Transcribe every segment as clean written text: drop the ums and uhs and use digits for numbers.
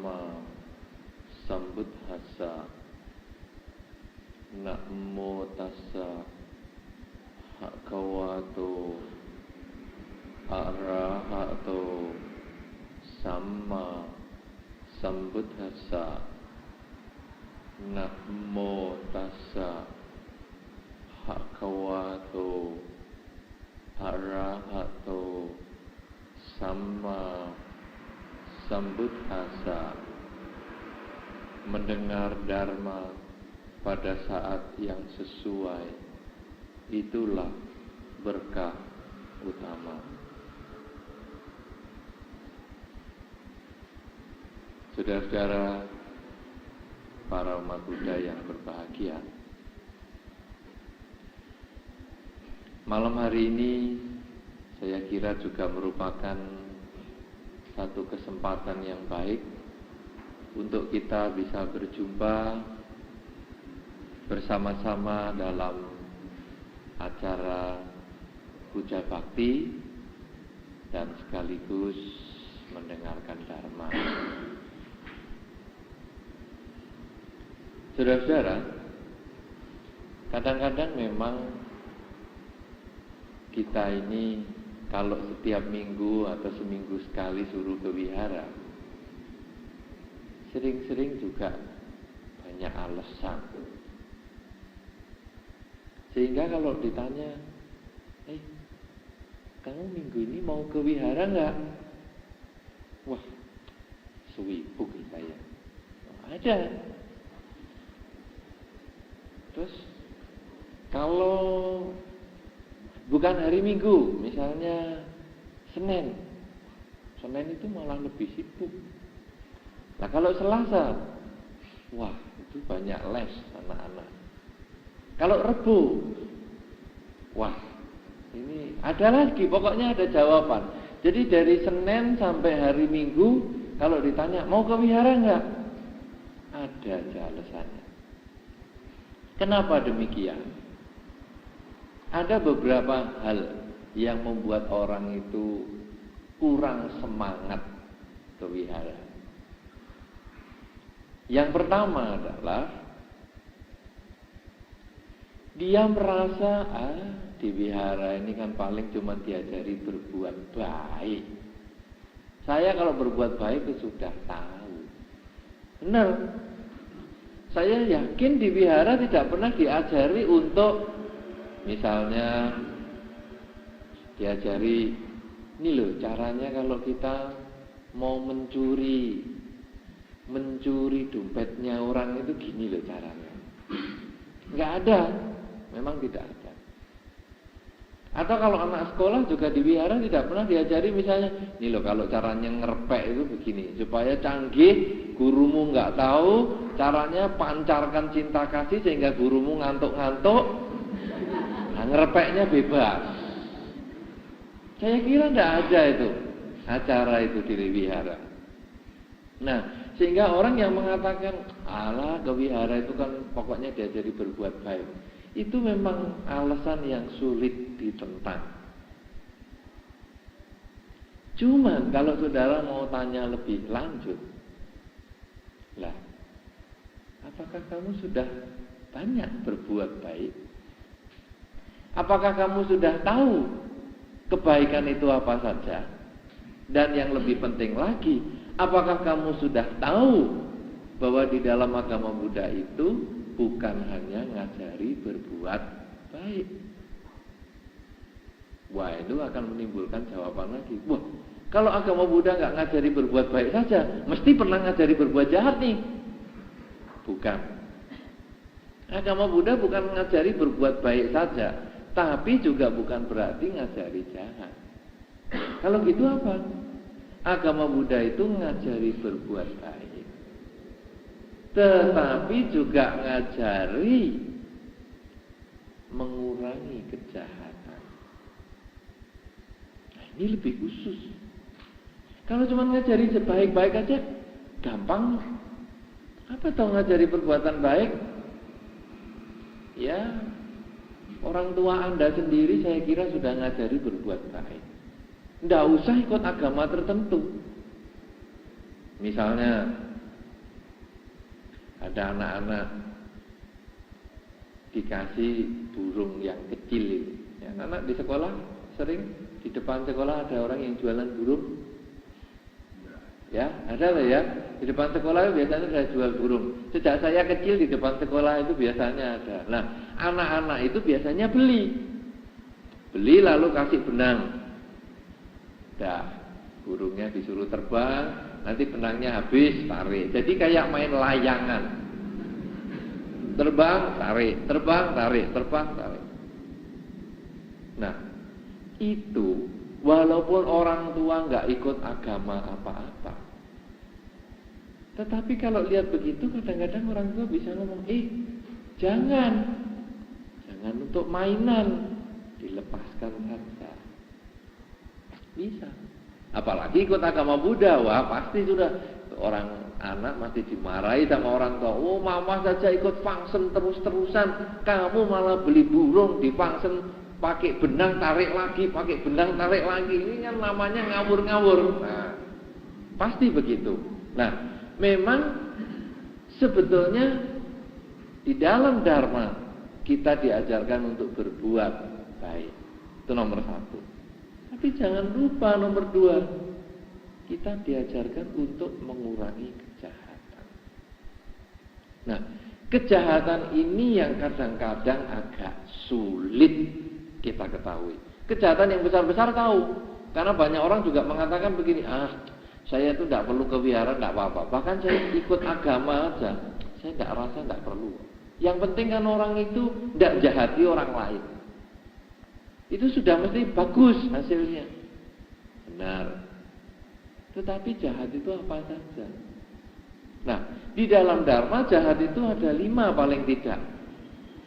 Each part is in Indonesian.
Samma Sambuddhassa. Namo tassa bhagavato arahato samma sambuddhassa. Namo tassa bhagavato arahato samma sambuddhassa. Mendengar dharma pada saat yang sesuai, itulah berkah utama. Saudara-saudara, para umat Buddha yang berbahagia, malam hari ini saya kira juga merupakan satu kesempatan yang baik untuk kita bisa berjumpa bersama-sama dalam acara puja bakti dan sekaligus mendengarkan dharma. Saudara-saudara, kadang-kadang memang kita ini kalau setiap minggu atau seminggu sekali suruh ke wihara, sering-sering juga banyak alasan. Sehingga kalau ditanya, kamu minggu ini mau ke wihara enggak? Wah, sibuk saya. Ada. Terus, kalau bukan hari Minggu, misalnya Senin itu malah lebih sibuk. Nah kalau Selasa, wah itu banyak les anak-anak. Kalau Rebo, wah ini ada lagi, pokoknya ada jawaban. Jadi dari Senin sampai hari Minggu, kalau ditanya mau ke wihara enggak? Ada aja alasannya. Kenapa demikian? Ada beberapa hal yang membuat orang itu kurang semangat ke wihara. Yang pertama adalah dia merasa di wihara ini kan paling cuma diajari berbuat baik. Saya kalau berbuat baik itu sudah tahu. Benar. Saya yakin di wihara tidak pernah diajari untuk misalnya diajari ini loh caranya kalau kita mau mencuri dompetnya orang itu gini loh caranya. Enggak ada. Memang tidak ada. Atau kalau anak sekolah juga di wihara tidak pernah diajari misalnya, ini loh kalau caranya ngerepek itu begini, supaya canggih, gurumu nggak tahu, caranya pancarkan cinta kasih sehingga gurumu ngantuk-ngantuk, nah, ngerepeknya bebas. Saya kira tidak ada itu acara itu di wihara. Nah, sehingga orang yang mengatakan, alah ke wihara itu kan pokoknya diajari berbuat baik. Itu memang alasan yang sulit ditentang. Cuman kalau saudara mau tanya lebih lanjut, lah, apakah kamu sudah banyak berbuat baik? Apakah kamu sudah tahu kebaikan itu apa saja? Dan yang lebih penting lagi, apakah kamu sudah tahu bahwa di dalam agama Buddha itu bukan hanya ngajari berbuat baik. Wah, itu akan menimbulkan jawaban lagi. Wah, kalau agama Buddha nggak ngajari berbuat baik saja, mesti pernah ngajari berbuat jahat nih. Bukan. Agama Buddha bukan ngajari berbuat baik saja, tapi juga bukan berarti ngajari jahat. Kalau gitu apa? Agama Buddha itu ngajari berbuat baik, tetapi juga ngajari mengurangi kejahatan. Nah, ini lebih khusus. Kalau cuma ngajari sebaik-baik aja, gampang. Apa tahu ngajari perbuatan baik? Ya, orang tua Anda sendiri saya kira sudah ngajari berbuat baik. Nggak usah ikut agama tertentu. Misalnya, Ada anak-anak dikasih burung yang kecil itu. Ya, anak di sekolah sering di depan sekolah ada orang yang jualan burung. Ya, ada lah ya. Di depan sekolah biasanya ada jual burung. Sejak saya kecil di depan sekolah itu biasanya ada. Nah, anak-anak itu biasanya beli lalu kasih benang. Dah, burungnya disuruh terbang, nanti benangnya habis, tarik. Jadi kayak main layangan. Terbang, tarik, terbang, tarik, terbang, tarik. Nah, itu walaupun orang tua nggak ikut agama apa-apa, tetapi kalau lihat begitu kadang-kadang orang tua bisa ngomong, jangan untuk mainan, dilepaskan saja. Bisa. Apalagi ikut agama Buddha, wah pasti sudah orang anak masih dimarahi sama orang tua. Oh, mama saja ikut fangsen terus-terusan, kamu malah beli burung di fangsen pakai benang tarik lagi, pakai benang tarik lagi. Ini kan namanya ngawur-ngawur. Nah, pasti begitu. Nah, memang sebetulnya di dalam Dharma kita diajarkan untuk berbuat baik. Itu nomor 1. Tapi jangan lupa nomor 2, kita diajarkan untuk mengurangi kejahatan. Nah, kejahatan ini yang kadang-kadang agak sulit kita ketahui. Kejahatan yang besar-besar tahu, karena banyak orang juga mengatakan begini, saya itu tidak perlu ke wihara, tidak apa-apa. Bahkan saya ikut agama aja, saya tidak rasa tidak perlu. Yang penting kan orang itu tidak jahati orang lain. Itu sudah mesti bagus hasilnya. Benar. Tetapi jahat itu apa saja? Nah, di dalam Dharma jahat itu ada 5 paling tidak.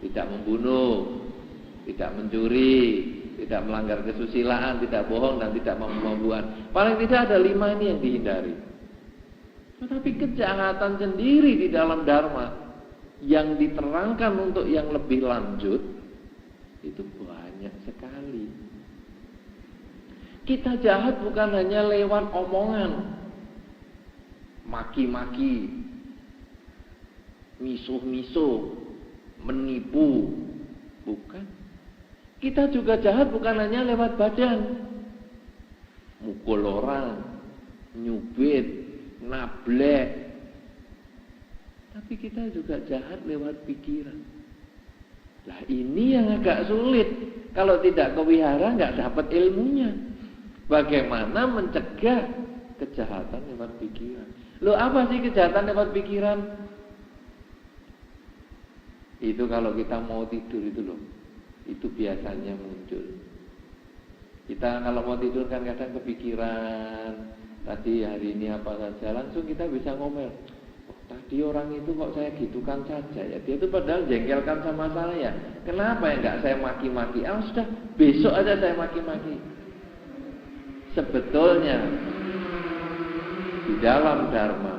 Tidak membunuh, tidak mencuri, tidak melanggar kesusilaan, tidak bohong, dan tidak membuat. Paling tidak ada 5 ini yang dihindari. Tetapi kejahatan sendiri di dalam Dharma yang diterangkan untuk yang lebih lanjut itu banyak sekali. Kita jahat bukan hanya lewat omongan, maki-maki, misuh-misuh, menipu, bukan. Kita juga jahat bukan hanya lewat badan, mukul orang, nyubit, nablek. Tapi kita juga jahat lewat pikiran. Lah ini yang agak sulit. Kalau tidak ke wihara nggak dapat ilmunya. Bagaimana mencegah kejahatan lewat pikiran? Loh, apa sih kejahatan lewat pikiran? Itu kalau kita mau tidur itu loh. Itu biasanya muncul. Kita kalau mau tidur kan kadang kepikiran, tadi hari ini apa saja, langsung kita bisa ngomel. Tadi orang itu kok saya gitukan saja ya. Dia itu padahal jengkelkan sama saya. Kenapa ya enggak saya maki-maki? Sudah besok aja saya maki-maki. Sebetulnya di dalam Dharma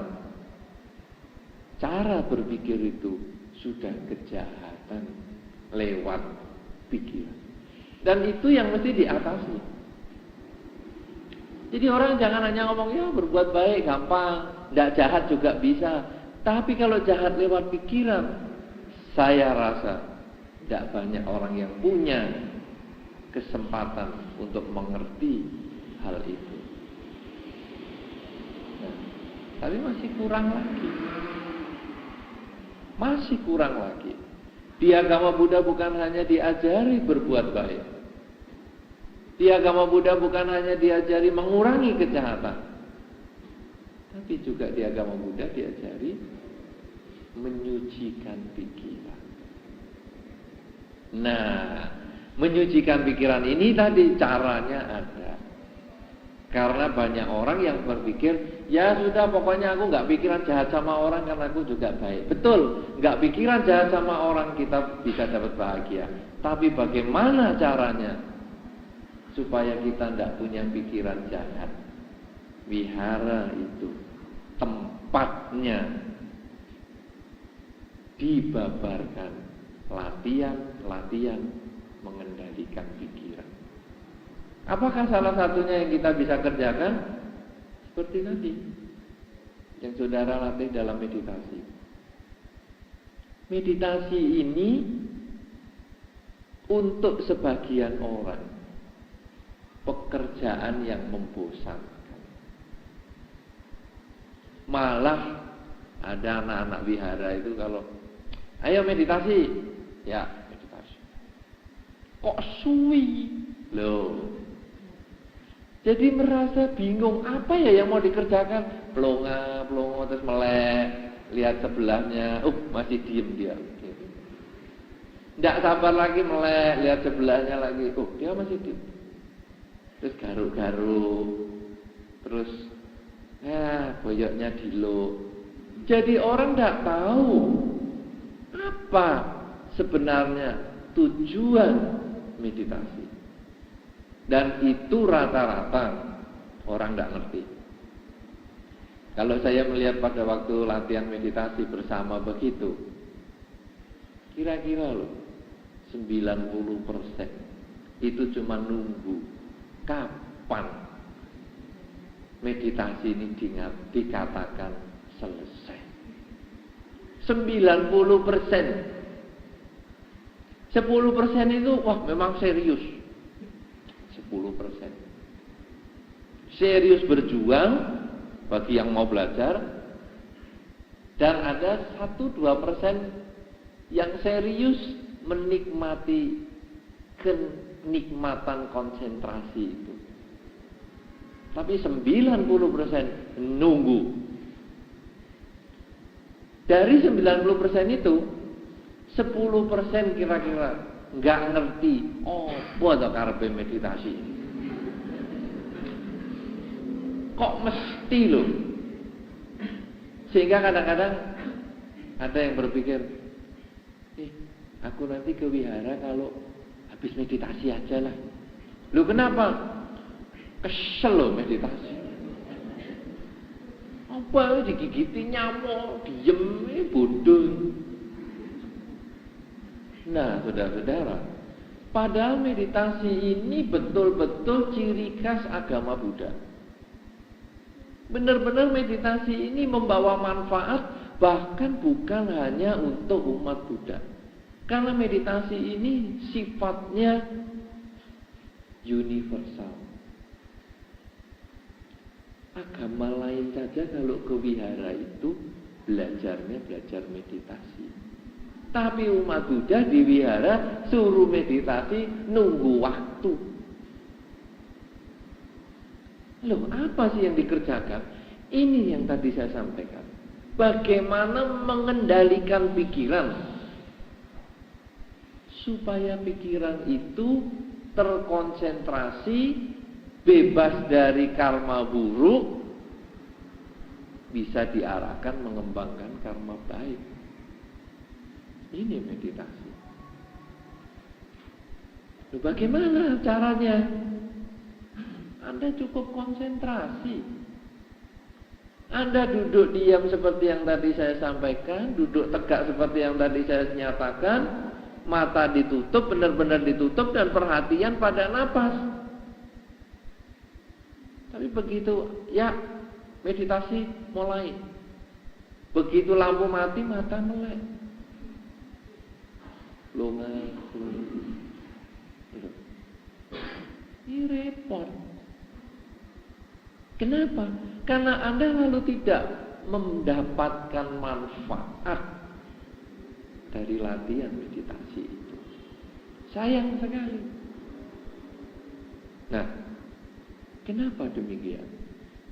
cara berpikir itu sudah kejahatan lewat pikiran. Dan itu yang mesti diatasi. Jadi orang jangan hanya ngomong ya berbuat baik gampang, tidak jahat juga bisa. Tapi kalau jahat lewat pikiran, saya rasa tidak banyak orang yang punya kesempatan untuk mengerti hal itu. Nah, tapi masih kurang lagi. Masih kurang lagi. Di agama Buddha bukan hanya diajari berbuat baik. Di agama Buddha bukan hanya diajari mengurangi kejahatan. Tapi juga di agama Buddha diajari menyucikan pikiran. Nah, menyucikan pikiran ini tadi caranya ada. Karena banyak orang yang berpikir, ya sudah pokoknya aku nggak pikiran jahat sama orang karena aku juga baik. Betul, nggak pikiran jahat sama orang kita bisa dapat bahagia. Tapi bagaimana caranya supaya kita tidak punya pikiran jahat? Wihara itu tempatnya dibabarkan latihan mengendalikan pikiran. Apakah salah satunya yang kita bisa kerjakan? Seperti tadi yang saudara latih dalam meditasi. meditasi ini untuk sebagian orang pekerjaan yang membosankan. Malah ada anak-anak wihara itu kalau ayo meditasi, ya meditasi. Kok suwi? Loh. Jadi merasa bingung, apa ya yang mau dikerjakan? Pelongo terus melek, lihat sebelahnya, masih diem dia. Tidak sabar lagi melek, lihat sebelahnya lagi, dia masih diem. Terus garuk-garuk, terus boyoknya dilo. Jadi orang tidak tahu apa sebenarnya tujuan meditasi. Dan itu rata-rata orang tidak ngerti. Kalau saya melihat pada waktu latihan meditasi bersama begitu, kira-kira 90% itu cuma nunggu kapan meditasi ini dikatakan selesai. 90%. 10% itu memang serius. 10% serius berjuang bagi yang mau belajar, dan ada 1-2% yang serius menikmati kenikmatan konsentrasi itu. Tapi 90% nunggu. Dari 90% itu 10% kira-kira nggak ngerti apa to karepe meditasi. Kok mesti loh. Sehingga kadang-kadang ada yang berpikir, aku nanti ke wihara kalau habis meditasi aja lah. Loh kenapa? Kesel loh meditasi. Apa digigiti nyamuk, diem, bodoh. Nah, saudara-saudara, padahal meditasi ini betul-betul ciri khas agama Buddha. Benar-benar meditasi ini membawa manfaat, bahkan bukan hanya untuk umat Buddha. Karena meditasi ini sifatnya universal. Agama lain saja kalau ke wihara itu belajar meditasi. Tapi umat Buddha di wihara suruh meditasi nunggu waktu. Loh, apa sih yang dikerjakan? Ini yang tadi saya sampaikan. Bagaimana mengendalikan pikiran supaya pikiran itu terkonsentrasi, bebas dari karma buruk, bisa diarahkan mengembangkan karma baik. Ini meditasi. Loh, bagaimana caranya? Anda cukup konsentrasi. Anda duduk diam seperti yang tadi saya sampaikan, duduk tegak seperti yang tadi saya nyatakan, mata ditutup, benar-benar ditutup, dan perhatian pada napas. Tapi begitu, meditasi mulai. Begitu lampu mati, mata melek. Ini repot. Kenapa? Karena Anda lalu tidak mendapatkan manfaat dari latihan meditasi itu. Sayang sekali. Nah, kenapa demikian?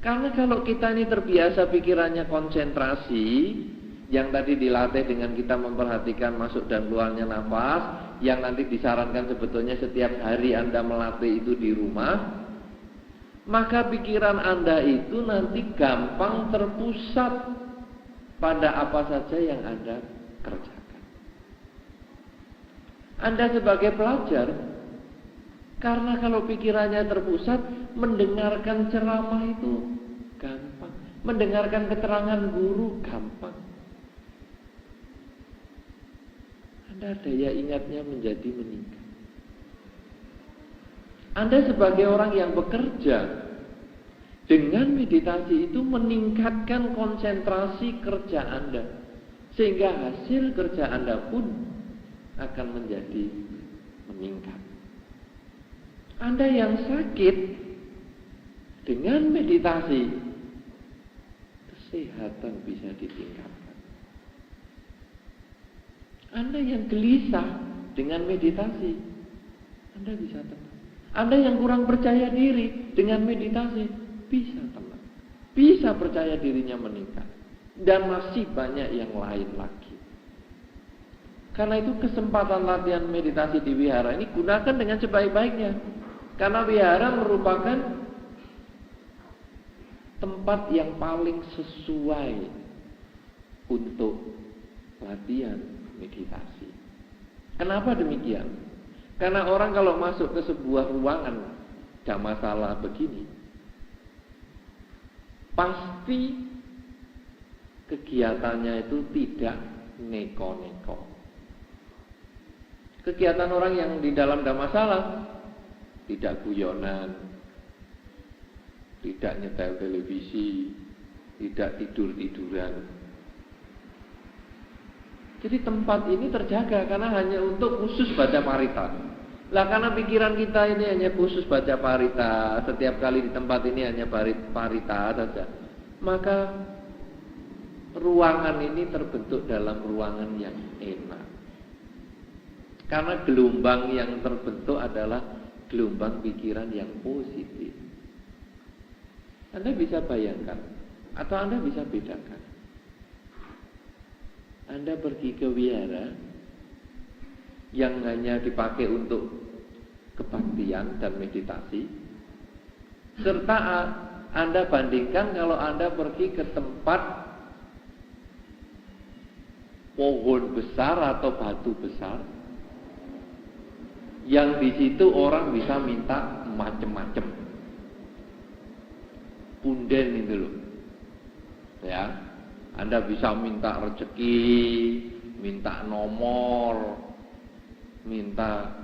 Karena kalau kita ini terbiasa pikirannya konsentrasi, yang tadi dilatih dengan kita memperhatikan masuk dan keluarnya nafas, yang nanti disarankan sebetulnya setiap hari Anda melatih itu di rumah, maka pikiran Anda itu nanti gampang terpusat pada apa saja yang Anda kerjakan. Anda sebagai pelajar, karena kalau pikirannya terpusat, mendengarkan ceramah itu gampang, mendengarkan keterangan guru gampang. Anda daya ingatnya menjadi meningkat. Anda sebagai orang yang bekerja, dengan meditasi itu meningkatkan konsentrasi kerja Anda. Sehingga hasil kerja Anda pun akan menjadi meningkat. Anda yang sakit, dengan meditasi, kesehatan bisa ditingkatkan. Anda yang gelisah, dengan meditasi, Anda bisa tenang. Anda yang kurang percaya diri, dengan meditasi, bisa tenang. Bisa percaya dirinya meningkat. Dan masih banyak yang lain lagi. Karena itu kesempatan latihan meditasi di wihara ini gunakan dengan sebaik-baiknya. Karena wihara merupakan tempat yang paling sesuai untuk latihan meditasi. Kenapa demikian? Karena orang kalau masuk ke sebuah ruangan dhammasala begini, pasti kegiatannya itu tidak neko-neko. Kegiatan orang yang di dalam dhammasala tidak guyonan, tidak nyetel televisi, tidak tidur-tiduran. Jadi tempat ini terjaga karena hanya untuk khusus baca parita. Lah karena pikiran kita ini hanya khusus baca parita, setiap kali di tempat ini hanya parita saja, maka ruangan ini terbentuk dalam ruangan yang enak. Karena gelombang yang terbentuk adalah gelombang pikiran yang positif. Anda bisa bayangkan atau Anda bisa bedakan. Anda pergi ke wihara yang hanya dipakai untuk kebaktian dan meditasi, serta Anda bandingkan kalau Anda pergi ke tempat pohon besar atau batu besar, yang di situ orang bisa minta macam-macam, punden itu loh, ya. Anda bisa minta rezeki, minta nomor, minta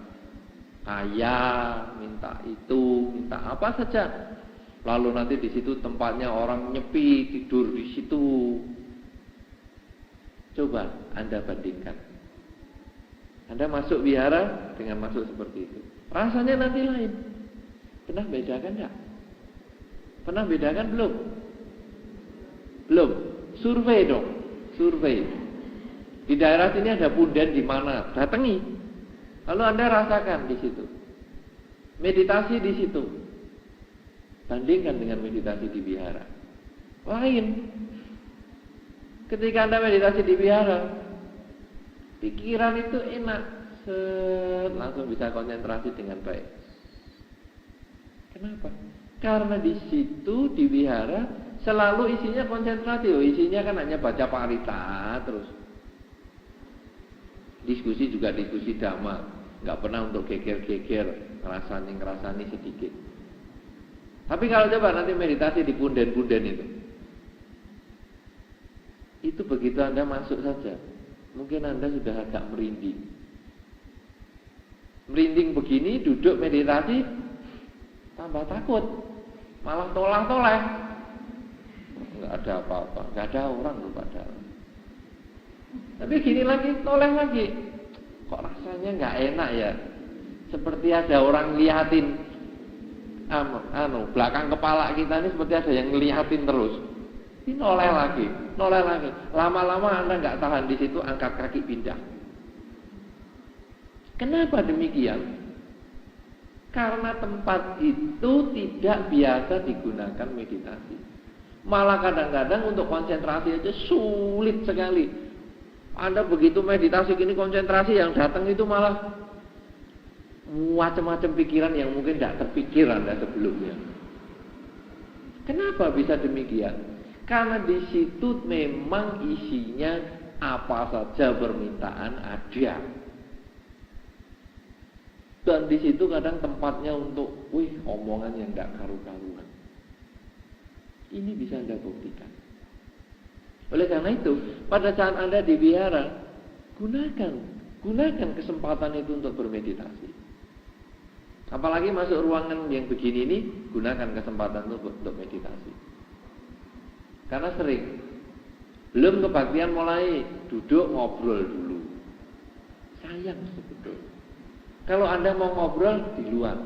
kaya, minta itu, minta apa saja. Lalu nanti di situ tempatnya orang nyepi, tidur di situ. Coba Anda bandingkan. Anda masuk wihara dengan masuk seperti itu. Rasanya nanti lain. Pernah bedakan enggak? Pernah bedakan belum? Belum. Survei dong, survei. Di daerah sini ada punden di mana? Datangi. Lalu Anda rasakan di situ. Meditasi di situ. Bandingkan dengan meditasi di wihara. Lain. Ketika Anda meditasi di wihara, pikiran itu enak, langsung bisa konsentrasi dengan baik. Kenapa? Karena di situ di wihara selalu isinya konsentrasi. Isinya kan hanya baca parita terus. Diskusi juga diskusi dhamma, nggak pernah untuk geger-geger, ngerasani sedikit. Tapi kalau coba nanti meditasi di punden-punden itu begitu Anda masuk saja, mungkin Anda sudah agak merinding. Merinding begini, duduk meditasi, tambah takut, malah toleh-toleh. Nggak ada apa-apa, nggak ada orang tuh padahal. Tapi gini lagi, toleh lagi, kok rasanya nggak enak ya? Seperti ada orang liatin, belakang kepala kita ini seperti ada yang ngeliatin terus. Ini noleh lagi. Lama-lama Anda nggak tahan di situ, angkat kaki pindah. Kenapa demikian? Karena tempat itu tidak biasa digunakan meditasi. Malah kadang-kadang untuk konsentrasi aja sulit sekali. Anda begitu meditasi gini konsentrasi, yang datang itu malah macam-macam pikiran yang mungkin tidak terpikir Anda sebelumnya. Kenapa bisa demikian? Karena di situ memang isinya apa saja permintaan ada. Dan di situ kadang tempatnya untuk omongan yang tidak karu-karuan. Ini bisa Anda buktikan. Oleh karena itu, pada saat Anda di wihara, gunakan kesempatan itu untuk bermeditasi. Apalagi masuk ruangan yang begini ini, gunakan kesempatan itu untuk meditasi. Karena sering, Belum kebaktian mulai, duduk ngobrol dulu. Sayang sebetulnya. Kalau Anda mau ngobrol di luar.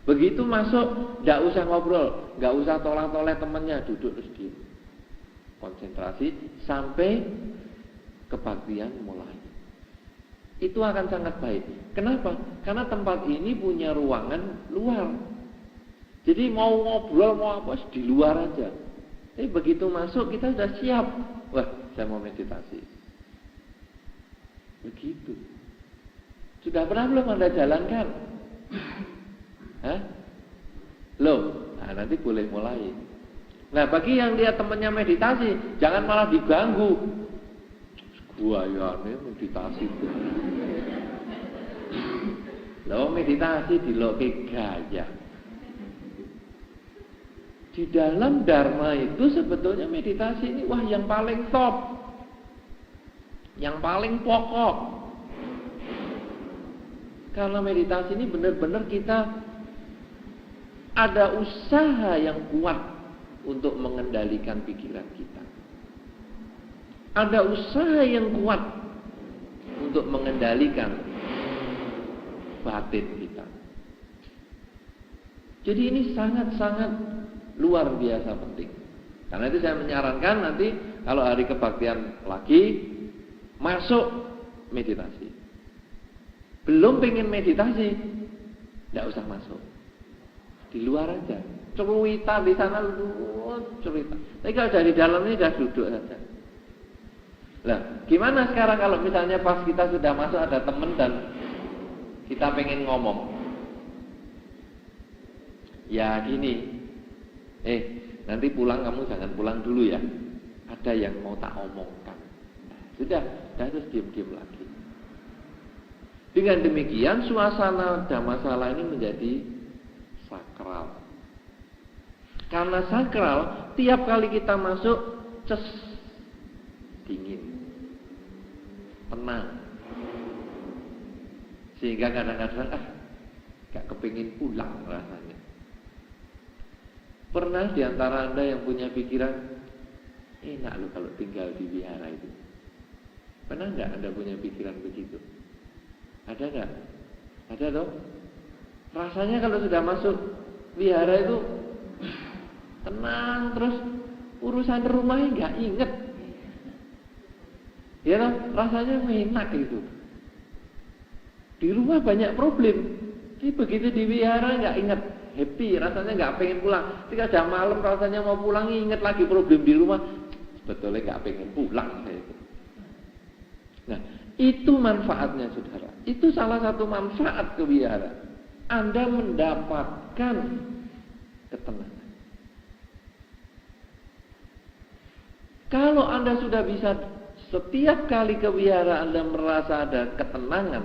Begitu masuk, tidak usah ngobrol, nggak usah tolak-tolak temannya, duduk terus diam. Konsentrasi sampai kebaktian mulai. Itu akan sangat baik. Kenapa? Karena tempat ini punya ruangan luar. Jadi mau ngobrol, mau apa, di luar aja. Tapi begitu masuk, kita sudah siap. Wah, saya mau meditasi. Begitu. Sudah pernah belum Anda jalankan? Hah? Loh, nah nanti boleh mulai. Nah, bagi yang lihat temannya meditasi, jangan malah diganggu. Gua ya meditasi. Loh, meditasi diloke gaya. Di dalam Dharma itu sebetulnya meditasi ini wah yang paling top. Yang paling pokok. Karena meditasi ini benar-benar kita ada usaha yang kuat untuk mengendalikan pikiran kita. Ada usaha yang kuat untuk mengendalikan batin kita. Jadi ini sangat-sangat luar biasa penting. Karena itu saya menyarankan nanti kalau hari kebaktian lagi masuk meditasi. Belum pengen meditasi, tidak usah masuk. Di luar aja. Cerita di sana cerita. Tapi kalau dari dalam ini sudah duduk saja. Lah, gimana sekarang kalau misalnya pas kita sudah masuk ada teman dan kita pengen ngomong? Ya gini. Nanti pulang kamu jangan pulang dulu ya. Ada yang mau tak omongkan. Sudah terus diam-diam lagi. Dengan demikian suasana Dhammasala ini menjadi sakral. Karena sakral, tiap kali kita masuk, dingin, tenang. Sehingga kadang-kadang gak kepingin pulang rasanya. Pernah diantara Anda yang punya pikiran, enak loh kalau tinggal di wihara itu. Pernah nggak Anda punya pikiran begitu? Ada nggak? Ada dong. Rasanya kalau sudah masuk wihara itu tenang, terus urusan rumahnya nggak inget. Ya dong, rasanya enak gitu. Di rumah banyak problem. Jadi begitu di wihara nggak inget, happy, rasanya nggak pengen pulang. Ketika jam malam rasanya mau pulang, inget lagi problem di rumah. Sebetulnya nggak pengen pulang. Nah, itu manfaatnya saudara. Itu salah satu manfaat ke wihara. Anda mendapatkan ketenangan. Kalau Anda sudah bisa setiap kali ke wihara Anda merasa ada ketenangan,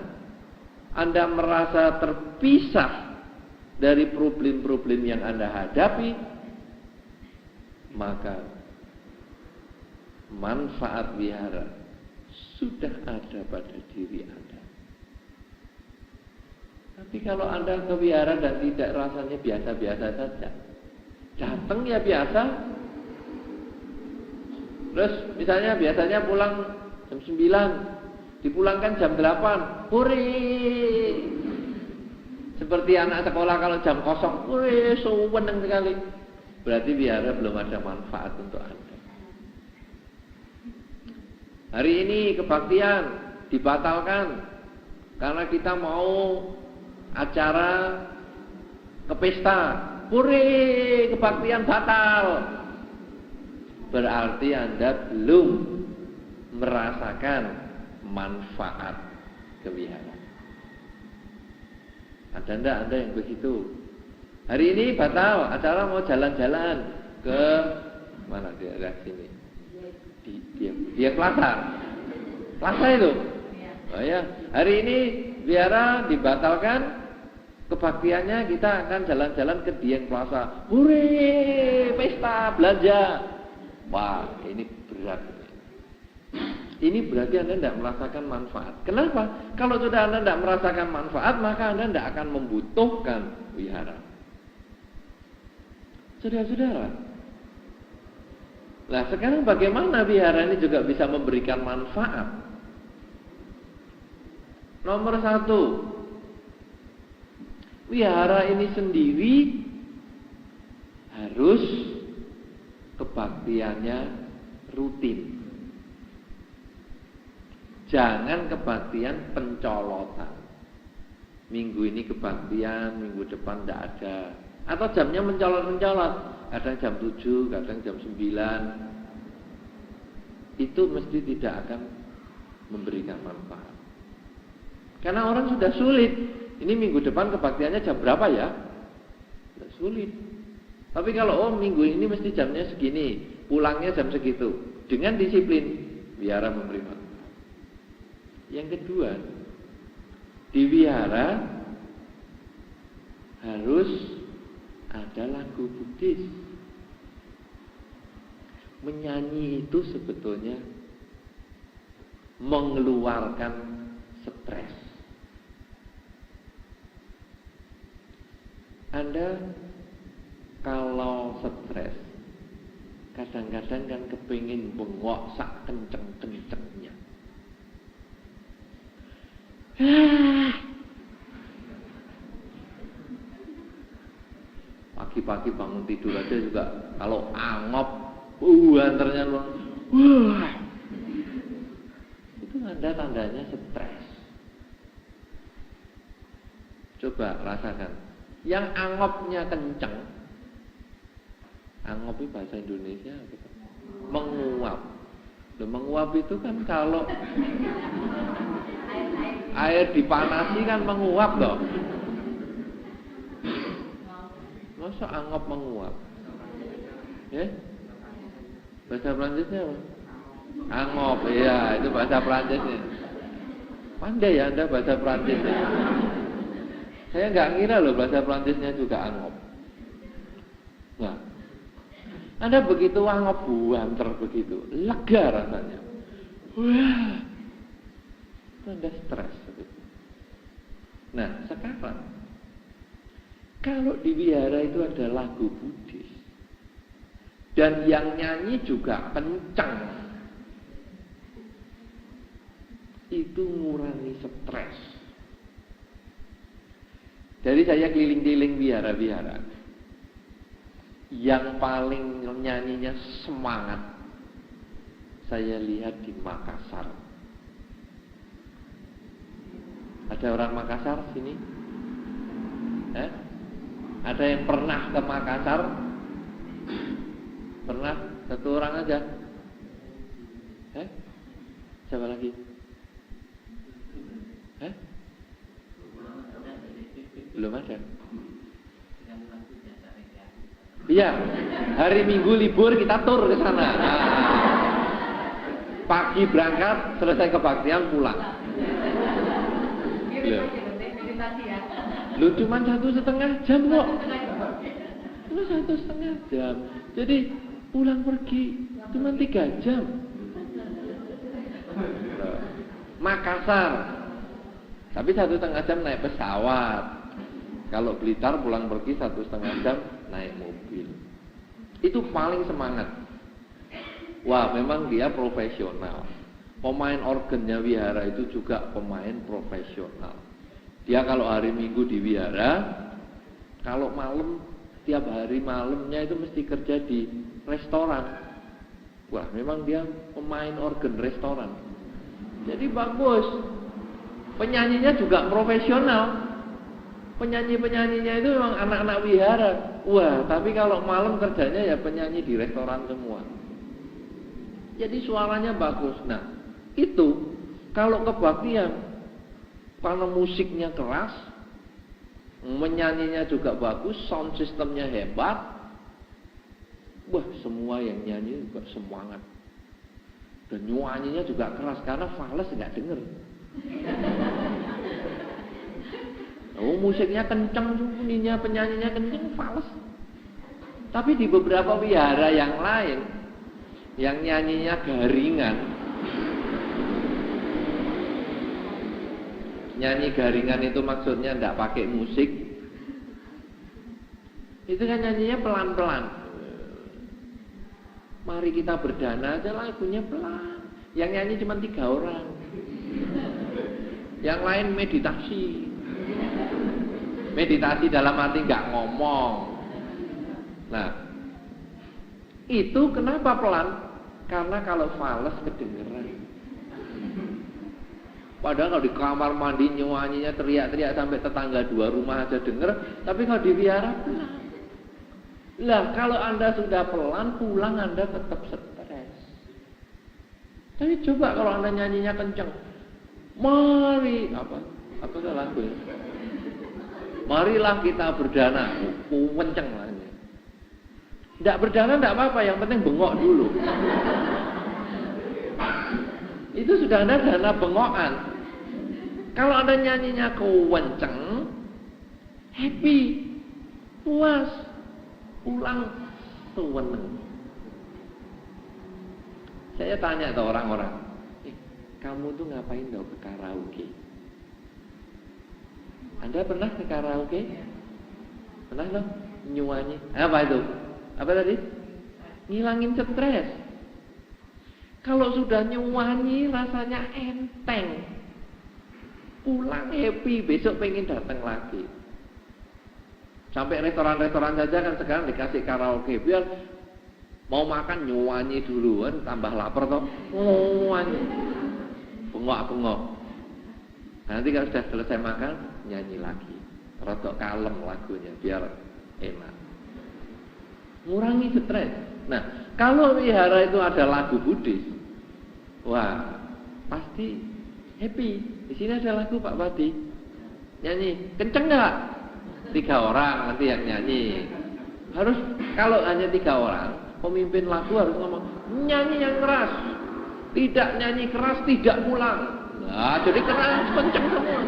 Anda merasa terpisah dari problem-problem yang Anda hadapi, maka manfaat wihara sudah ada pada diri Anda. Tapi kalau Anda ke wihara dan tidak rasanya biasa-biasa saja, datang ya biasa. Terus misalnya biasanya pulang jam 9, dipulangkan jam 8, hore. Seperti anak sekolah kalau jam kosong, hore, seneng sekali. Berarti wihara belum ada manfaat untuk Anda. Hari ini kebaktian dibatalkan karena kita mau acara ke pesta. Hore, kebaktian batal. Berarti Anda belum merasakan manfaat kewihara. Ada enggak Anda yang begitu? Hari ini batal, acara mau jalan-jalan ke mana dia sini? Dia Plaza. Plaza itu. Oh ya, hari ini wihara dibatalkan, kebaktiannya kita akan jalan-jalan ke Dieng Plaza. Hore, pesta, belanja. Wah, ini berat. Ini berarti Anda tidak merasakan manfaat. Kenapa? Kalau sudah Anda tidak merasakan manfaat, maka Anda tidak akan membutuhkan wihara. Saudara-saudara, Nah sekarang bagaimana wihara ini juga bisa memberikan manfaat? Nomor 1, wihara ini sendiri harus kebaktiannya rutin. Jangan kebaktian pencolotan. Minggu ini kebaktian, minggu depan tidak ada. Atau jamnya mencolot-mencolot. Kadang jam 7, kadang jam 9. Itu mesti tidak akan memberikan manfaat. Karena orang sudah sulit. Ini minggu depan kebaktiannya jam berapa ya? Sudah sulit. Tapi kalau minggu ini mesti jamnya segini, pulangnya jam segitu. Dengan disiplin, wihara memberi manfaat. Yang kedua, di wihara harus ada lagu Buddhis. Menyanyi itu sebetulnya mengeluarkan stres. Anda kalau stres, kadang-kadang kan kepingin bengok sak kenceng-kencengnya. Pagi-pagi bangun tidur aja juga kalau angop, antarnya wah, itu tanda-tandanya stres. Coba rasakan, yang angopnya kenceng, angop itu bahasa Indonesia gitu. Menguap. Menguap itu kan kalau air dipanasi kan menguap loh. Masa angop menguap? Ya? Bahasa Perancisnya apa? Angop, iya itu bahasa Perancisnya. Pandai ya Anda bahasa Perancisnya. Saya nggak ngira loh bahasa Perancisnya juga angop. Nah, Anda begitu angop buanter begitu, lega rasanya. Wah, Anda stres. Nah, sekarang kalau di wihara itu ada lagu Buddhis dan yang nyanyi juga kencang, itu ngurangi stres. Jadi saya keliling-keliling wihara-wihara, yang paling nyanyinya semangat saya lihat di Makassar. Ada orang Makassar sini? Ada yang pernah ke Makassar? Pernah? Satu orang aja? Siapa lagi? Belum ada. Iya, hari Minggu libur kita tur ke sana. Pagi berangkat, selesai kebaktian pulang. Lu cuma 1,5 jam kok. Lu 1,5 jam. Jadi pulang pergi cuma 3 jam. Makassar. Tapi 1,5 jam naik pesawat. Kalau Blitar pulang pergi 1,5 jam naik mobil. Itu paling semangat. Wah, memang dia profesional. Pemain organnya wihara itu juga pemain profesional. Dia kalau hari Minggu di wihara, kalau malam, tiap hari malamnya itu mesti kerja di restoran. Wah, memang dia pemain organ restoran. Jadi bagus. Penyanyinya juga profesional. Penyanyi-penyanyinya itu memang anak-anak wihara. Wah, tapi kalau malam kerjanya ya penyanyi di restoran semua. Jadi suaranya bagus. Nah, itu kalau kebaktian, karena musiknya keras, menyanyinya juga bagus, sound systemnya hebat. Wah, semua yang nyanyi juga semangat. Dan nyanyinya juga keras karena fales nggak denger. Musiknya kenceng, bunyinya penyanyinya kenceng, fales. Tapi di beberapa wihara yang lain, yang nyanyinya garingan, nyanyi garingan itu maksudnya tidak pakai musik, itu kan nyanyinya pelan-pelan. Mari kita berdana aja lagunya pelan. Yang nyanyi cuma 3 orang. Yang lain meditasi. Meditasi dalam arti nggak ngomong. Nah, itu kenapa pelan? Karena kalau fales kedengeran. Padahal kalau di kamar mandi nyanyinya teriak-teriak sampai tetangga 2 rumah aja denger, tapi kalau di wihara pelan. Lah, kalau Anda sudah pelan, pulang Anda tetap stres. Tapi coba kalau Anda nyanyinya kencang. Mari, apa lagunya? Marilah kita berdana. Kenceng lah. Tidak berdana tidak apa-apa, yang penting bengok dulu. Itu sudah Anda dana bengokan. Kalau Anda nyanyinya kenceng, happy, puas, pulang seneng. Saya tanya ke orang-orang, kamu tuh ngapain dong ke karaoke? Anda pernah ke karaoke? Pernah loh? Nyuanyi. Apa itu? Apa tadi? Ngilangin stres. Kalau sudah nyuanyi rasanya enteng. Pulang happy, besok pengen datang lagi. Sampai restoran-restoran saja kan sekarang dikasih karaoke. Biar mau makan nyuanyi dulu kan, tambah lapar toh. Nyuanyi. Bengok-bengok. Nanti kalau sudah selesai makan, nyanyi lagi. Rodok kalem lagunya biar enak. Ngurangi stres. Nah, kalau wihara itu ada lagu Buddhis, wah, pasti happy. Di sini ada lagu Pak Padi. Nyanyi, kenceng nggak? 3 orang nanti yang nyanyi. Harus, kalau hanya 3 orang, pemimpin lagu harus ngomong, nyanyi yang keras. Tidak nyanyi keras, tidak pulang. Nah, jadi keras, kenceng semua.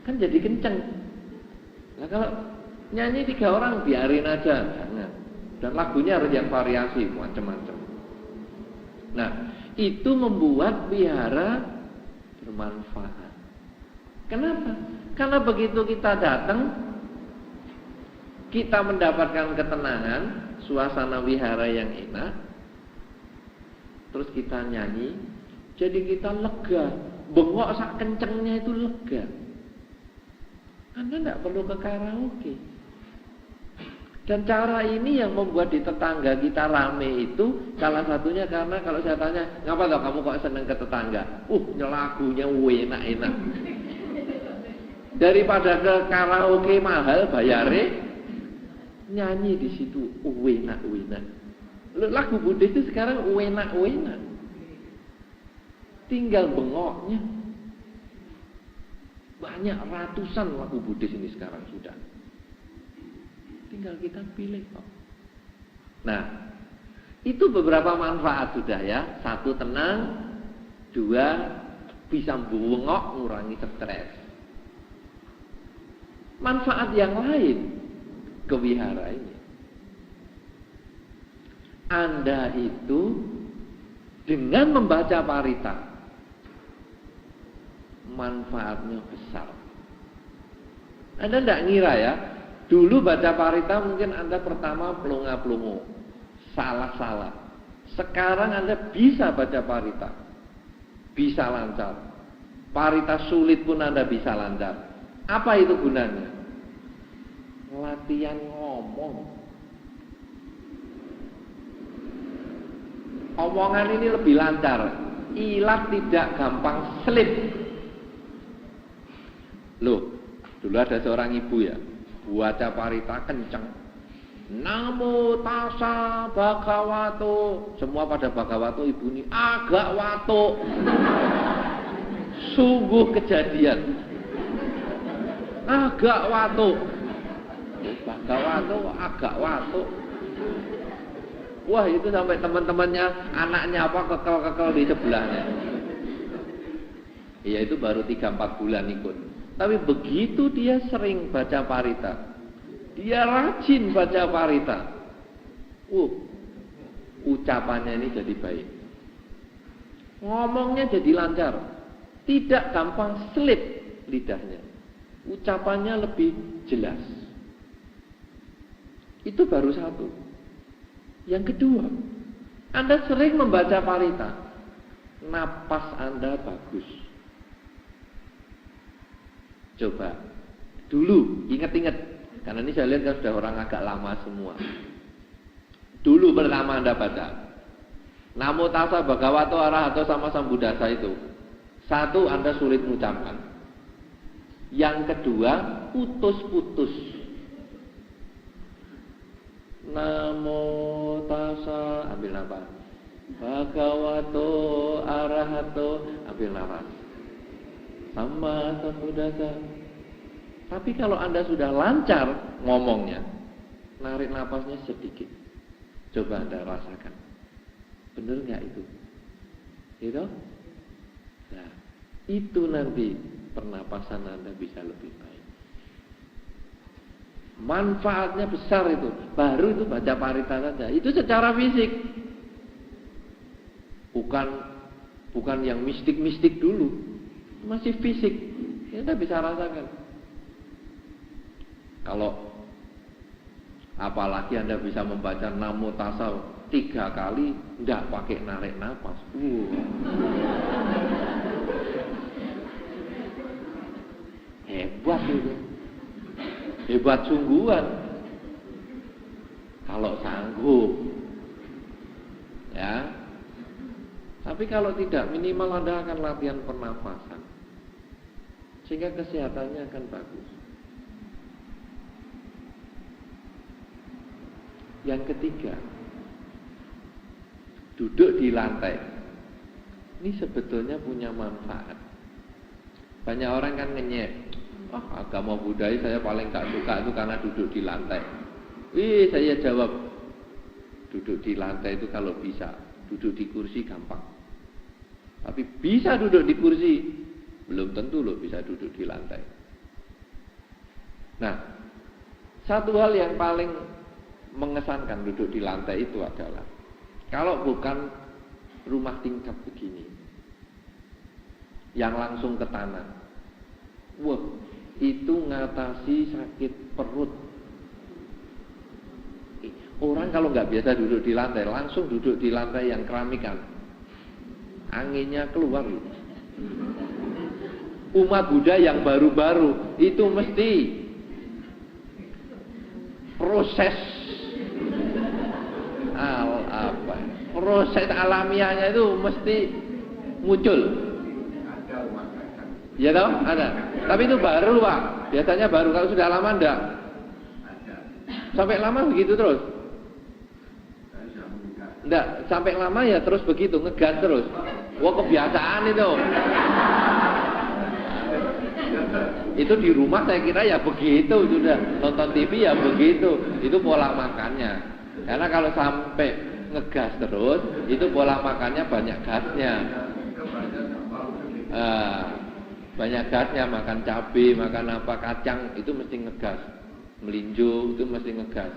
Kan jadi kenceng. Nah, kalau nyanyi 3 orang, biarin aja. Jangan. Dan lagunya harus yang variasi, macam-macam. Nah, itu membuat wihara bermanfaat. Kenapa? Karena begitu kita datang, kita mendapatkan ketenangan, suasana wihara yang enak, terus kita nyanyi, jadi kita lega. Bengok sak kencengnya itu lega. Anda tidak perlu ke karaoke. Dan cara ini yang membuat di tetangga kita rame itu salah satunya karena kalau saya tanya, ngapa gak kamu kok seneng ke tetangga? Lagunya enak-enak. Daripada ke karaoke mahal bayare, nyanyi di situ enak-enak. Lagu Buddhis itu sekarang enak-enak. Tinggal bengoknya. Banyak ratusan lagu Buddhis ini sekarang sudah. Tinggal kita pilih kok. Nah, itu beberapa manfaat sudah ya. 1, tenang. 2, bisa bengok, ngurangi stres. Manfaat yang lain ke wihara ini. Anda itu dengan membaca parita, manfaatnya besar. Anda tidak ngira ya. Dulu baca parita mungkin Anda pertama pelongo-pelongo, salah-salah. Sekarang Anda bisa baca parita, bisa lancar. Parita sulit pun Anda bisa lancar. Apa itu gunanya? Latihan ngomong. Omongan ini lebih lancar. Ilat tidak gampang slip. Loh, dulu ada seorang ibu ya, baca parita kenceng. Namo tassa bhagavato. Semua pada bhagavato, ibu ini agak wato. Sungguh kejadian. Agak wato. Bhagavato agak wato. Wah, itu sampai teman-temannya, anaknya apa kekel-kekel di sebelahnya. Iya, itu baru 3-4 bulan ikut. Tapi begitu dia sering baca parita, dia rajin baca parita, ucapannya ini jadi baik, ngomongnya jadi lancar, tidak gampang slip lidahnya, ucapannya lebih jelas. Itu baru 1. Yang kedua, Anda sering membaca parita, napas Anda bagus. Coba dulu, ingat-ingat, karena ini saya lihat kan sudah orang agak lama semua. Dulu pertama Anda baca Namo tassa bhagavato arahato sama sambuddhassa itu, satu, Anda sulit mengucapkan. Yang kedua, putus-putus. Namo tassa, ambil nafas. Bhagavato arahato, ambil nafas. Sama sambuddhassa. Tapi kalau Anda sudah lancar ngomongnya, narik nafasnya sedikit. Coba Anda rasakan. Benar nggak itu? Gitu? Nah, itu nanti pernapasan Anda bisa lebih baik. Manfaatnya besar itu. Baru itu baca parita saja. Itu secara fisik. Bukan yang mistik-mistik dulu. Masih fisik. Anda bisa rasakan. Kalau apalagi Anda bisa membaca Namo tassa 3 kali, enggak pakai narik nafas. Hebat itu. Hebat sungguhan. Kalau sanggup. Ya. Tapi kalau tidak, minimal Anda akan latihan pernafasan. Sehingga kesehatannya akan bagus. Yang ketiga, duduk di lantai. Ini sebetulnya punya manfaat. Banyak orang kan ngenyek, agama Buddha saya paling gak suka itu karena duduk di lantai. Saya jawab, duduk di lantai itu kalau bisa, duduk di kursi gampang. Tapi bisa duduk di kursi, belum tentu loh bisa duduk di lantai. Nah, satu hal yang paling mengesankan duduk di lantai itu adalah, kalau bukan rumah tingkat begini yang langsung ke tanah, itu ngatasi sakit perut. Orang kalau nggak biasa duduk di lantai, langsung duduk di lantai yang keramikan, anginnya keluar. Umat Buddha yang baru-baru itu mesti proses alamiahnya itu mesti muncul. Ya toh? Ada. Tapi itu baru, Pak. Biasanya baru, kalau sudah lama enggak. Sampai lama begitu terus? Enggak, sampai lama ya terus begitu, ngegas terus. Wah, kebiasaan itu. Itu di rumah saya kira ya begitu sudah. Nonton TV ya begitu. Itu pola makannya. Karena kalau sampai ngegas terus, itu pola makannya banyak gasnya. Banyak gasnya, makan cabai, makan apa, kacang, itu mesti ngegas. Melinjo, itu mesti ngegas.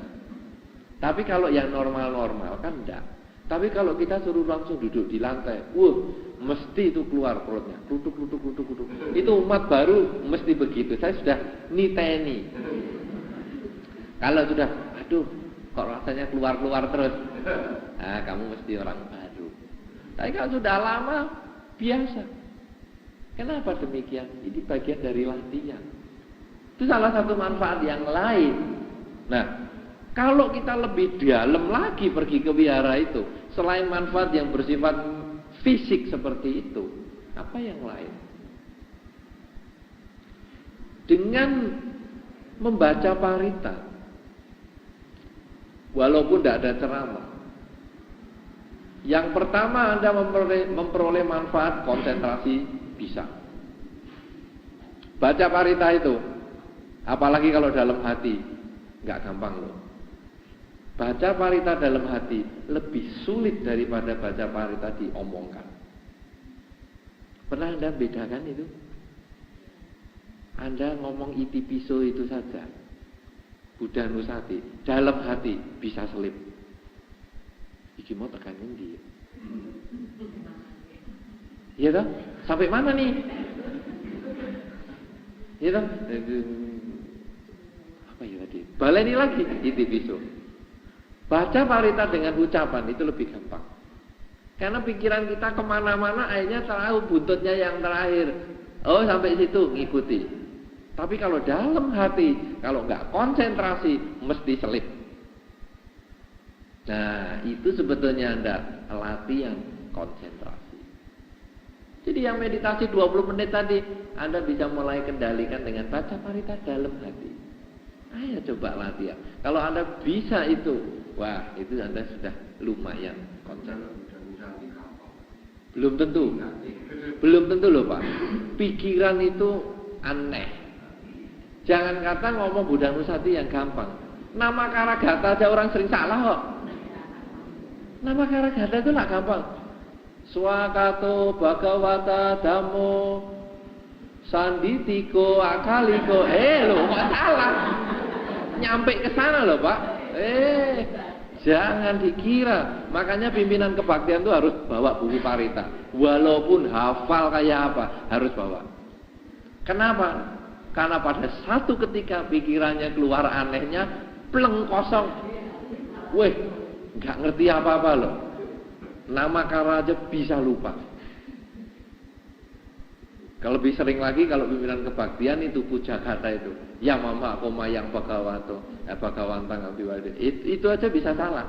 Tapi kalau yang normal-normal kan enggak. Tapi kalau kita suruh langsung duduk di lantai, mesti itu keluar perutnya. Klutuk. Itu umat baru mesti begitu. Saya sudah niteni. Kalau sudah, kok rasanya keluar terus. Nah, kamu mesti orang baru. Tapi kalau sudah lama, biasa. Kenapa demikian? Ini bagian dari latihan. Itu salah satu manfaat yang lain. Nah, kalau kita lebih dalam lagi pergi ke wihara itu, selain manfaat yang bersifat fisik seperti itu, apa yang lain? Dengan membaca parita, walaupun tidak ada ceramah, yang pertama Anda memperoleh manfaat konsentrasi bisa. Baca parita itu, apalagi kalau dalam hati, nggak gampang loh. Baca parita dalam hati lebih sulit daripada baca parita diomongkan. Pernah Anda bedakan itu? Anda ngomong iti piso itu saja, Buddha Nusati, dalam hati bisa selip. Iki mau tekan dia. Iya toh? Sampai mana nih? Iya toh? Apa ya tadi? Baleni lagi iti piso. Baca parita dengan ucapan itu lebih gampang. Karena pikiran kita kemana-mana, akhirnya tahu buntutnya yang terakhir. Oh, sampai situ ngikuti. Tapi kalau dalam hati, kalau nggak konsentrasi, mesti selip. Nah, itu sebetulnya Anda latih yang konsentrasi. Jadi yang meditasi 20 menit tadi, Anda bisa mulai kendalikan dengan baca parita dalam hati. Ayo coba latihan. Kalau Anda bisa itu, wah, itu Anda sudah lumayan konsentrasi. Belum tentu. Belum tentu loh Pak. Pikiran itu aneh. Jangan kata ngomong Buddha Nusati yang gampang. Nama Karagata aja orang sering salah kok. Nama Karagata itu lah gampang. Swakato Bhagavata Dhammo Sanditiko Akaliko. Loh kok salah? Nyampe ke sana loh Pak. Jangan dikira. Makanya pimpinan kebaktian itu harus bawa buku parita. Walaupun hafal kayak apa, harus bawa. Kenapa? Karena pada satu ketika pikirannya keluar anehnya, pleng kosong. Weh, nggak ngerti apa-apa loh. Nama kara aja bisa lupa. Kalau lebih sering lagi kalau pimpinan kebaktian itu puja kata itu, ya mama koma yang bagawato, bagawantang abiwade. Itu aja bisa salah.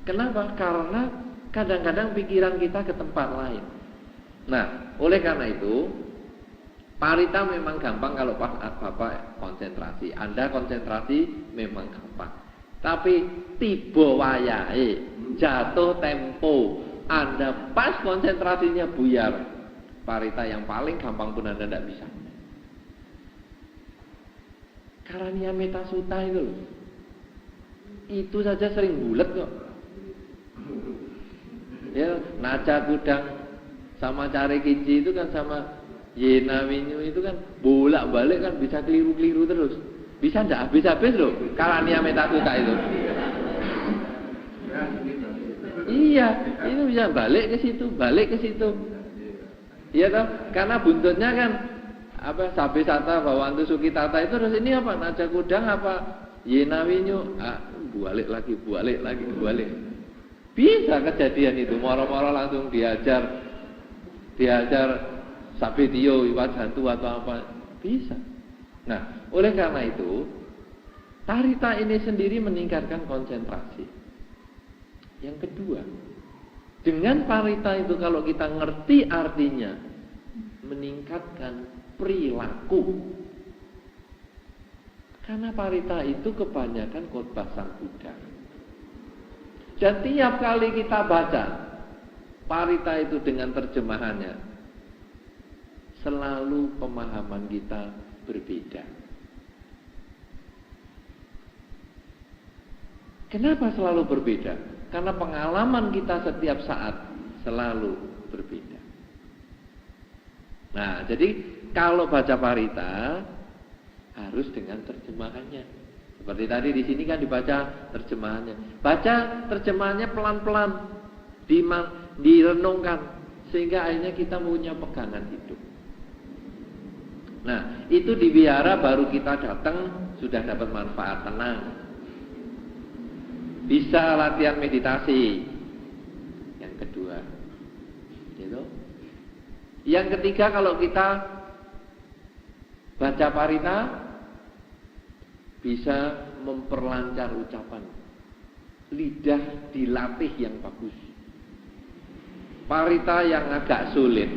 Kenapa? Karena kadang-kadang pikiran kita ke tempat lain. Nah, oleh karena itu, parita memang gampang kalau pas Bapak konsentrasi. Anda konsentrasi memang gampang. Tapi tiba wayahe, jatuh tempo, Anda pas konsentrasinya buyar. Parita yang paling gampang pun Anda tidak bisa. Karania Metasuta itu loh. Itu saja sering bulet kok. Ya, Naca Kudang sama Cari Kinci itu kan sama Yena Winyu itu kan bolak-balik kan bisa keliru-keliru terus. Bisa enggak habis-habis loh Karania Metasuta itu. Iya, itu bisa balik ke situ, balik ke situ. Iya toh, karena buntutnya kan apa Sabisata Bawantu Sukitata itu terus ini apa Naca Kudang apa Yena Winyu, balik lagi. Bisa kejadian itu, moro-moro langsung diajar Sabitio Iwat Hantu atau apa, bisa. Nah, oleh karena itu parita ini sendiri meningkatkan konsentrasi. Yang kedua, dengan parita itu kalau kita ngerti artinya, meningkatkan perilaku. Karena parita itu kebanyakan khotbah Sang Buddha. Dan tiap kali kita baca parita itu dengan terjemahannya, selalu pemahaman kita berbeda. Kenapa selalu berbeda? Karena pengalaman kita setiap saat selalu berbeda. Nah, jadi kalau baca parita harus dengan terjemahannya. Seperti tadi di sini kan dibaca terjemahannya. Baca terjemahannya pelan-pelan, direnungkan sehingga akhirnya kita punya pegangan hidup. Nah, itu di wihara baru kita datang sudah dapat manfaat, tenang. Bisa latihan meditasi. Yang kedua, gitu. Yang ketiga, kalau kita baca parita bisa memperlancar ucapan. Lidah dilatih yang bagus. Parita yang agak sulit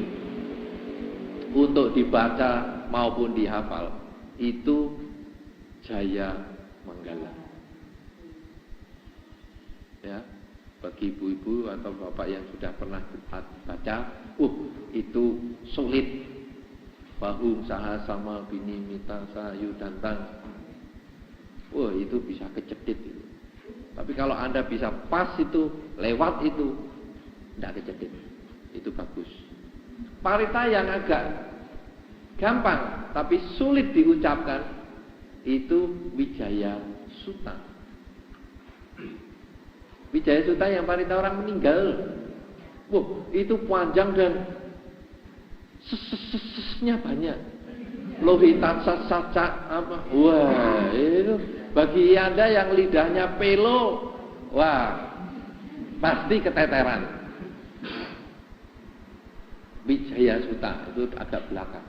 untuk dibaca maupun dihafal itu Jaya Manggala. Ya, bagi ibu-ibu atau bapak yang sudah pernah baca, itu sulit. Bahum saha sama bini mita sayu dantang. Itu bisa kecedit itu. Tapi kalau Anda bisa pas itu, lewat itu, tidak kecedit. Itu bagus. Parita yang agak gampang tapi sulit diucapkan itu Wijaya Sutta. Wijaya Sutta yang parita orang meninggal. Itu panjang dan sesnya banyak. lohitan saca apa? Wah, itu bagi Anda yang lidahnya pelo, wah, pasti keteteran. Wijaya Suta itu agak belakang.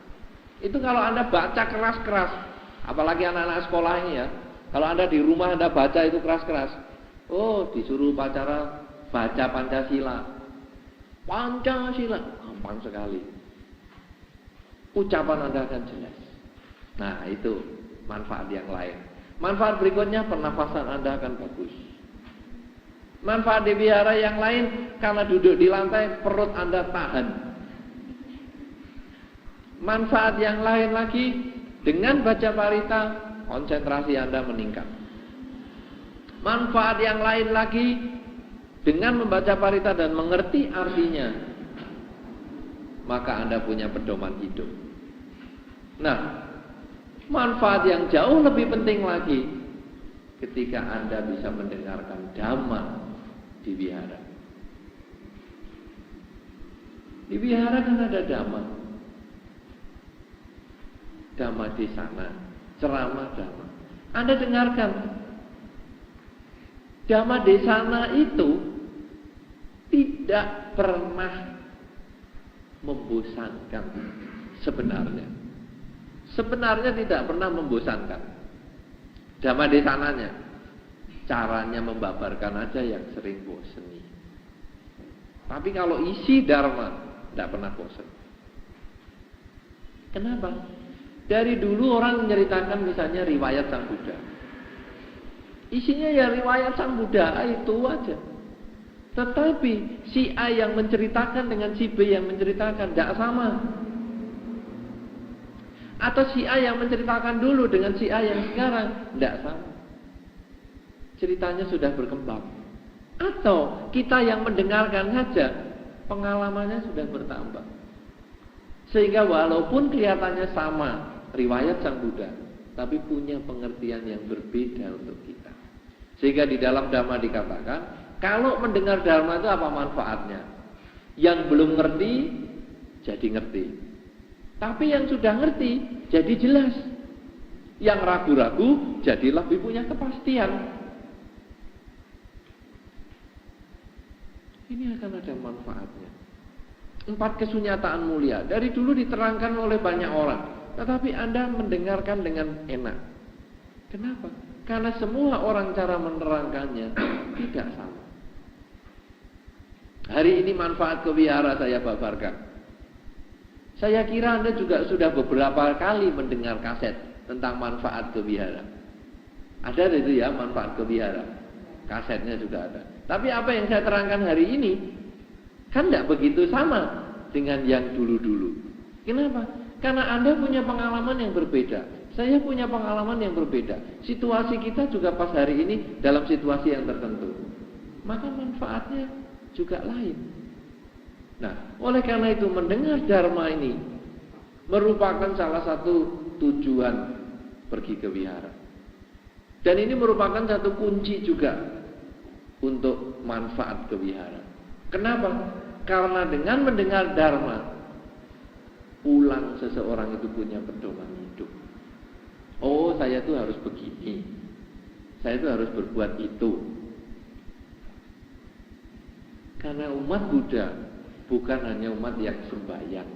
Itu kalau Anda baca keras-keras, apalagi anak-anak sekolah ini ya. Kalau Anda di rumah Anda baca itu keras-keras. Oh, disuruh upacara baca Pancasila. Pancasila, gampang sekali. Ucapan Anda akan jelas. Nah, itu manfaat yang lain. Manfaat berikutnya, pernafasan Anda akan bagus. Manfaat di wihara yang lain, karena duduk di lantai, perut Anda tahan. Manfaat yang lain lagi, dengan baca parita, konsentrasi Anda meningkat. Manfaat yang lain lagi, dengan membaca parita dan mengerti artinya, maka Anda punya pedoman hidup. Nah, manfaat yang jauh lebih penting lagi, ketika Anda bisa mendengarkan dhamma di wihara. Di wihara kan ada dhamma. Dhamma di sana, ceramah dhamma. Anda dengarkan. Dhamma di sana itu tidak pernah membosankan sebenarnya. Sebenarnya tidak pernah membosankan. Dhamma di sananya, caranya membabarkan aja yang sering boseni. Tapi kalau isi dharma, tidak pernah bosan. Kenapa? Dari dulu orang menceritakan misalnya riwayat Sang Buddha. Isinya ya riwayat Sang Buddha itu aja. Tetapi si A yang menceritakan dengan si B yang menceritakan tidak sama. Atau si A yang menceritakan dulu dengan si A yang sekarang tidak sama. Ceritanya sudah berkembang. Atau kita yang mendengarkan saja pengalamannya sudah bertambah. Sehingga walaupun kelihatannya sama riwayat Sang Buddha, tapi punya pengertian yang berbeda untuk kita. Sehingga di dalam Dhamma dikatakan, kalau mendengar Dhamma itu apa manfaatnya? Yang belum ngerti, jadi ngerti. Tapi yang sudah ngerti, jadi jelas. Yang ragu-ragu, jadi lebih punya kepastian. Ini akan ada manfaatnya. 4 kesunyataan mulia. Dari dulu diterangkan oleh banyak orang. Tetapi Anda mendengarkan dengan enak. Kenapa? Karena semua orang cara menerangkannya tidak sama. Hari ini manfaat ke wihara saya babarkan. Saya kira Anda juga sudah beberapa kali mendengar kaset tentang manfaat ke wihara. Ada itu ya, manfaat ke wihara. Kasetnya juga ada. Tapi apa yang saya terangkan hari ini kan tidak begitu sama dengan yang dulu-dulu. Kenapa? Karena Anda punya pengalaman yang berbeda. Saya punya pengalaman yang berbeda. Situasi kita juga pas hari ini dalam situasi yang tertentu. Maka manfaatnya juga lain. Nah, oleh karena itu mendengar dharma ini merupakan salah satu tujuan pergi ke wihara. Dan ini merupakan satu kunci juga untuk manfaat ke wihara. Kenapa? Karena dengan mendengar dharma, pulang seseorang itu punya pedoman hidup. Oh, saya tuh harus begini. Saya tuh harus berbuat itu. Karena umat Buddha bukan hanya umat yang sembahyang.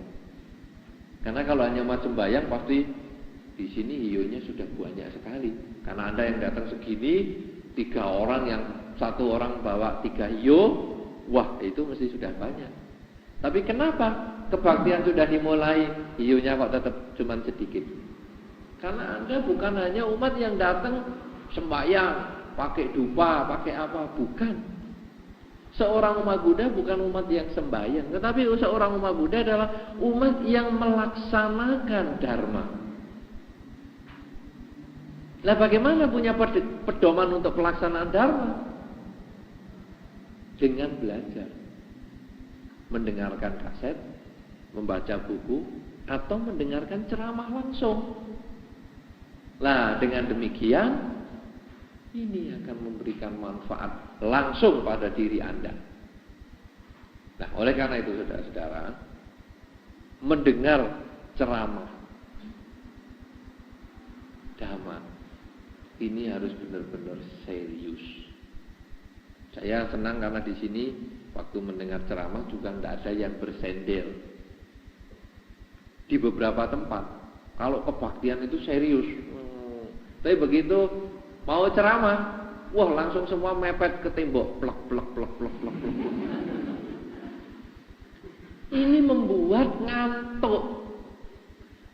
Karena kalau hanya umat sembahyang pasti di sini hionya sudah banyak sekali. Karena Anda yang datang segini, 3 orang yang 1 orang bawa 3 hio, wah itu mesti sudah banyak. Tapi kenapa kebaktian sudah dimulai, hionya kok tetap cuma sedikit? Karena Anda bukan hanya umat yang datang sembahyang, pakai dupa, pakai apa, bukan. Seorang umat Buddha bukan umat yang sembahyang, tetapi seorang umat Buddha adalah umat yang melaksanakan dharma. Nah, bagaimana punya pedoman untuk pelaksanaan dharma? Dengan belajar, mendengarkan kaset, membaca buku, atau mendengarkan ceramah langsung. Nah, dengan demikian ini akan memberikan manfaat langsung pada diri Anda. Nah, oleh karena itu saudara-saudara, mendengar ceramah, dhamma ini harus benar-benar serius. Saya senang karena di sini waktu mendengar ceramah juga tidak ada yang bersendel. Di beberapa tempat kalau kebaktian itu serius, tapi begitu mau ceramah, wah langsung semua mepet ke tembok, plek plek plek plek plek plek. Ini membuat ngantuk.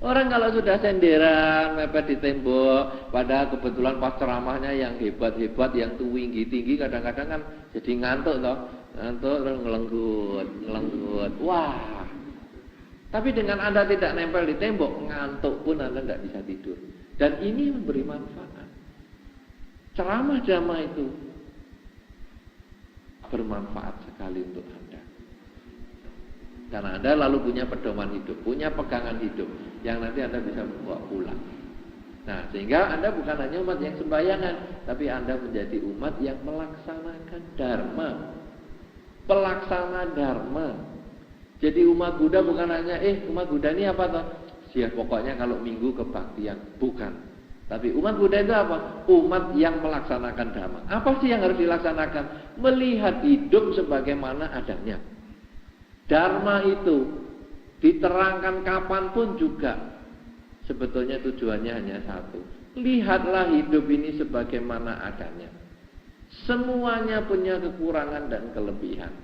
Orang kalau sudah senderan, mepet di tembok, padahal kebetulan pas ceramahnya yang hebat-hebat, yang tinggi-tinggi, kadang-kadang kan jadi ngantuk toh. Ngantuk terus ngelenggut. Wah. Tapi dengan Anda tidak nempel di tembok, ngantuk pun Anda tidak bisa tidur. Dan ini memberi manfaat. Ceramah dhamma itu bermanfaat sekali untuk Anda. Karena Anda lalu punya pedoman hidup, punya pegangan hidup yang nanti Anda bisa bawa pulang. Nah, sehingga Anda bukan hanya umat yang sembayangan, tapi Anda menjadi umat yang melaksanakan dharma. Pelaksana dharma. Jadi umat Buddha bukan hanya umat Buddha ini apa toh? Siap pokoknya kalau minggu kebaktian, bukan. Tapi umat Buddha itu apa? Umat yang melaksanakan dharma. Apa sih yang harus dilaksanakan? Melihat hidup sebagaimana adanya. Dharma itu diterangkan kapanpun juga sebetulnya tujuannya hanya satu. Lihatlah hidup ini sebagaimana adanya. Semuanya punya kekurangan dan kelebihan.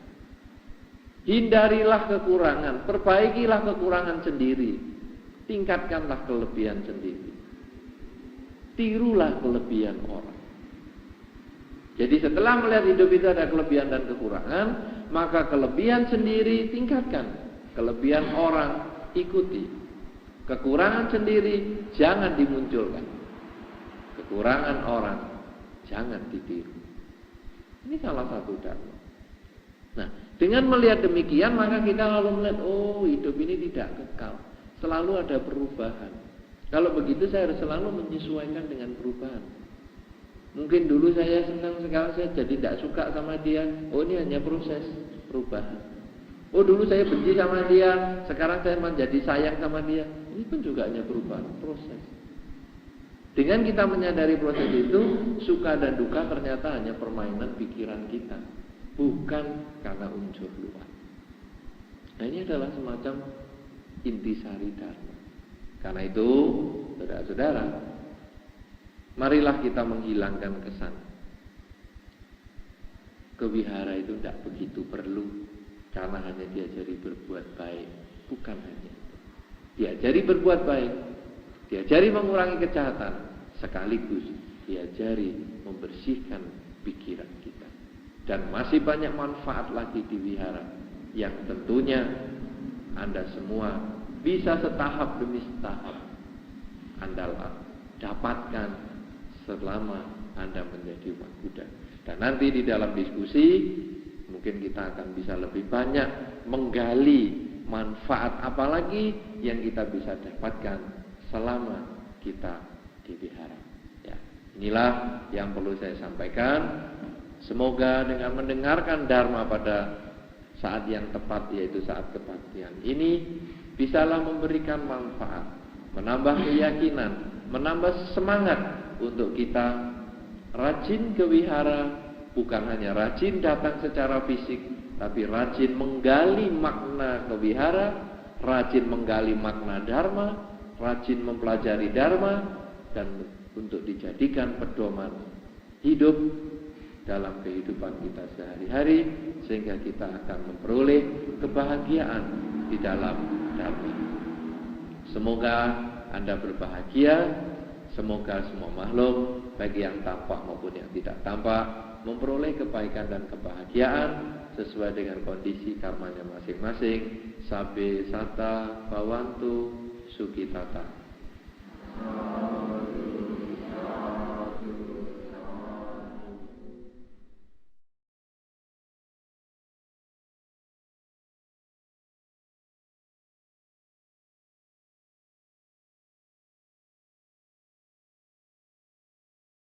Hindarilah kekurangan, perbaikilah kekurangan sendiri, tingkatkanlah kelebihan sendiri. Tirulah kelebihan orang. Jadi setelah melihat hidup itu ada kelebihan dan kekurangan, maka kelebihan sendiri tingkatkan, kelebihan orang ikuti. Kekurangan sendiri jangan dimunculkan. Kekurangan orang jangan ditiru. Ini salah satu dharma. Nah, dengan melihat demikian maka kita lalu melihat, oh hidup ini tidak kekal, selalu ada perubahan. Kalau begitu saya harus selalu menyesuaikan dengan perubahan. Mungkin dulu saya senang, sekarang saya jadi tidak suka sama dia. Oh ini hanya proses perubahan. Oh dulu saya benci sama dia, sekarang saya menjadi sayang sama dia. Ini pun juga hanya perubahan, proses. Dengan kita menyadari proses itu, suka dan duka ternyata hanya permainan pikiran kita, bukan karena unsur luar. Nah ini adalah semacam intisari dharma. Karena itu, saudara-saudara, marilah kita menghilangkan kesan kewihara itu tidak begitu perlu karena hanya diajari berbuat baik. Bukan hanya itu. Diajari berbuat baik, diajari mengurangi kejahatan, sekaligus diajari membersihkan pikiran kita. Dan masih banyak manfaat lagi di wihara yang tentunya Anda semua bisa setahap demi setahap Anda dapatkan selama Anda menjadi umat Buddha. Dan nanti di dalam diskusi mungkin kita akan bisa lebih banyak menggali manfaat apalagi yang kita bisa dapatkan selama kita di wihara. Ya, inilah yang perlu saya sampaikan. Semoga dengan mendengarkan dharma pada saat yang tepat, yaitu saat kebaktian ini, bisalah memberikan manfaat, menambah keyakinan, menambah semangat untuk kita rajin ke wihara, bukan hanya rajin datang secara fisik, tapi rajin menggali makna ke wihara, rajin menggali makna dharma, rajin mempelajari dharma, dan untuk dijadikan pedoman hidup dalam kehidupan kita sehari-hari, sehingga kita akan memperoleh kebahagiaan di dalam dharma. Semoga Anda berbahagia, semoga semua makhluk, baik yang tampak maupun yang tidak tampak, memperoleh kebaikan dan kebahagiaan sesuai dengan kondisi karmanya masing-masing. Sabbe sata bhavantu sukhitata.